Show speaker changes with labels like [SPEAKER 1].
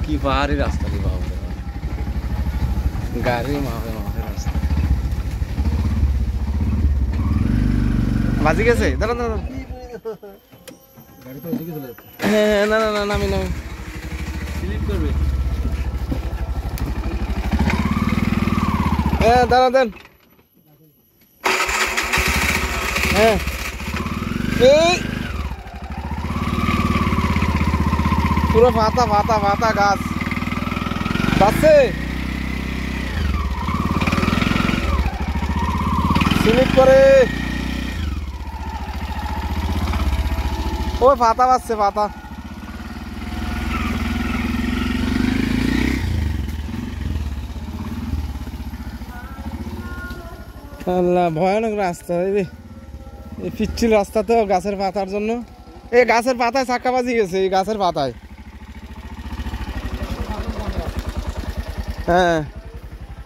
[SPEAKER 1] কি পাহাড়ি রাস্তা রে বাবা, গাড়ি মাপে মাপে রাস্তা। বাজি গেছে, দাঁড়ান দাঁড়ান। হ্যাঁ না না না, নামি নামি, স্লিপ করবে। হ্যাঁ দাঁড়ান দেন। হ্যাঁ এই পুরো পাতা পাতা পাতা গাছ যাচ্ছে, স্লিপ করে। ওই পাতা বাজছে পাতা। আল্লাহ ভয়ানক রাস্তা, এই পিচ্ছিল রাস্তা তো গাছের পাতার জন্য। এই গাছের পাতায় চাক্কা বাজি গেছে, এই গাছের পাতায়। হ্যাঁ